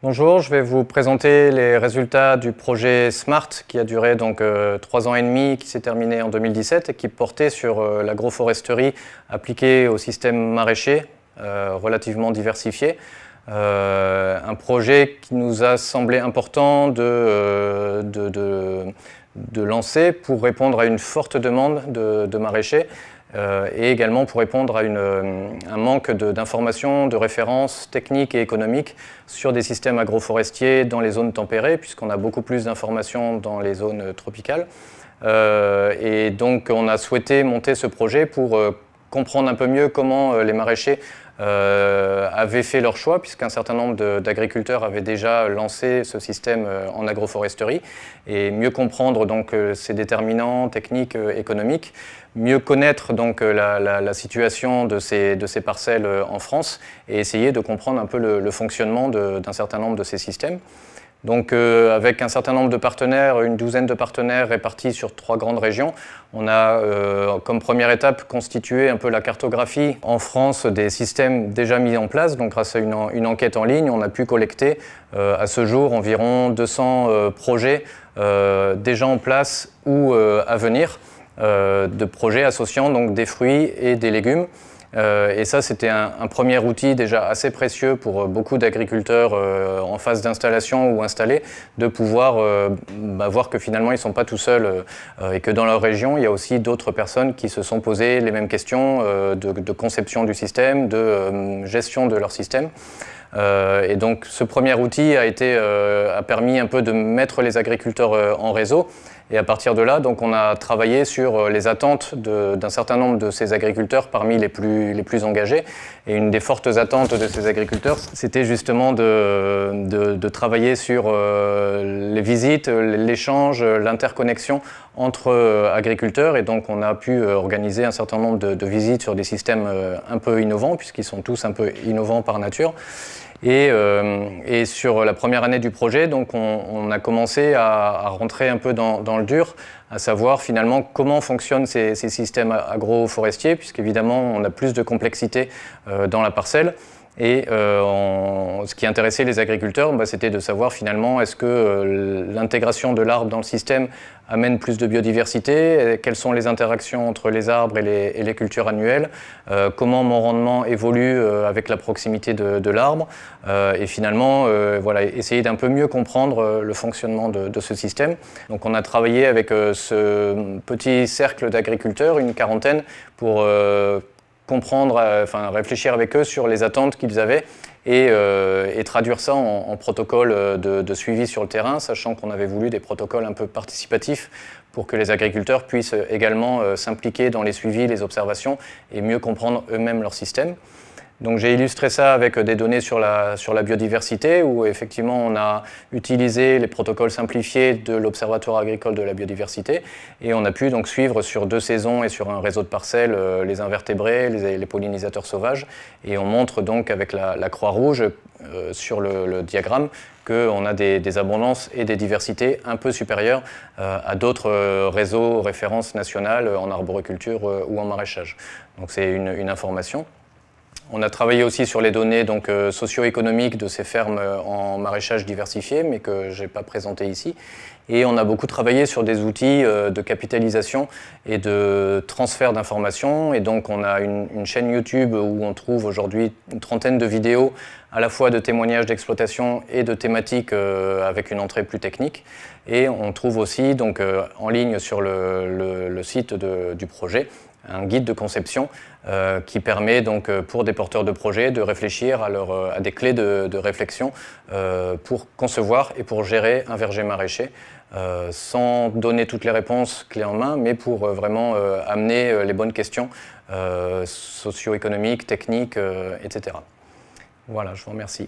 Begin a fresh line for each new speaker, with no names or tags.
Bonjour, je vais vous présenter les résultats du projet SMART qui a duré donc 3 ans et demi, qui s'est terminé en 2017 et qui portait sur l'agroforesterie appliquée au système maraîcher relativement diversifié. Un projet qui nous a semblé important de lancer pour répondre à une forte demande de maraîchers et également pour répondre à un manque d'informations, de références techniques et économiques sur des systèmes agroforestiers dans les zones tempérées, puisqu'on a beaucoup plus d'informations dans les zones tropicales. Et donc on a souhaité monter ce projet pour comprendre un peu mieux comment les maraîchers avaient fait leur choix, puisqu'un certain nombre d'agriculteurs avaient déjà lancé ce système en agroforesterie, et mieux comprendre donc ses déterminants techniques, économiques, mieux connaître donc la situation de ces parcelles en France et essayer de comprendre un peu le fonctionnement d'un certain nombre de ces systèmes. Donc avec un certain nombre de partenaires, une douzaine de partenaires répartis sur 3 grandes régions, on a comme première étape constitué un peu la cartographie en France des systèmes déjà mis en place. Donc grâce à une enquête en ligne, on a pu collecter à ce jour environ 200 projets déjà en place ou à venir, de projets associant donc des fruits et des légumes. Et ça, c'était un premier outil déjà assez précieux pour beaucoup d'agriculteurs en phase d'installation ou installés, de pouvoir voir que finalement ils ne sont pas tout seuls et que dans leur région, il y a aussi d'autres personnes qui se sont posées les mêmes questions de conception du système, de gestion de leur système. Et donc ce premier outil a permis un peu de mettre les agriculteurs en réseau. Et à partir de là, donc, on a travaillé sur les attentes d'un certain nombre de ces agriculteurs parmi les plus engagés. Et une des fortes attentes de ces agriculteurs, c'était justement de travailler sur les visites, l'échange, l'interconnexion entre agriculteurs. Et donc on a pu organiser un certain nombre de visites sur des systèmes un peu innovants, puisqu'ils sont tous un peu innovants par nature. Et sur la première année du projet, donc on a commencé à rentrer un peu dans le dur, à savoir finalement comment fonctionnent ces systèmes agroforestiers, puisqu'évidemment on a plus de complexité dans la parcelle. Et ce qui intéressait les agriculteurs, c'était de savoir finalement est-ce que l'intégration de l'arbre dans le système amène plus de biodiversité, quelles sont les interactions entre les arbres et les cultures annuelles, comment mon rendement évolue avec la proximité de l'arbre, et finalement voilà, essayer d'un peu mieux comprendre le fonctionnement de ce système. Donc on a travaillé avec ce petit cercle d'agriculteurs, une quarantaine, pour comprendre, réfléchir avec eux sur les attentes qu'ils avaient et traduire ça en protocole de suivi sur le terrain, sachant qu'on avait voulu des protocoles un peu participatifs pour que les agriculteurs puissent également s'impliquer dans les suivis, les observations et mieux comprendre eux-mêmes leur système. Donc j'ai illustré ça avec des données sur la biodiversité, où effectivement on a utilisé les protocoles simplifiés de l'Observatoire agricole de la biodiversité, et on a pu donc suivre sur 2 saisons et sur un réseau de parcelles les invertébrés, les pollinisateurs sauvages, et on montre donc avec la croix rouge sur le diagramme qu'on a des abondances et des diversités un peu supérieures à d'autres réseaux références nationales en arboriculture ou en maraîchage. Donc c'est une information. On a travaillé aussi sur les données socio-économiques de ces fermes en maraîchage diversifié, mais que je n'ai pas présenté ici. Et on a beaucoup travaillé sur des outils de capitalisation et de transfert d'informations. Et donc on a une chaîne YouTube où on trouve aujourd'hui une trentaine de vidéos, à la fois de témoignages d'exploitation et de thématiques avec une entrée plus technique. Et on trouve aussi donc, en ligne sur le site du projet un guide de conception qui permet donc pour des porteurs de projets de réfléchir à des clés de réflexion pour concevoir et pour gérer un verger maraîcher sans donner toutes les réponses clés en main, mais pour vraiment amener les bonnes questions socio-économiques, techniques, etc. Voilà, je vous remercie.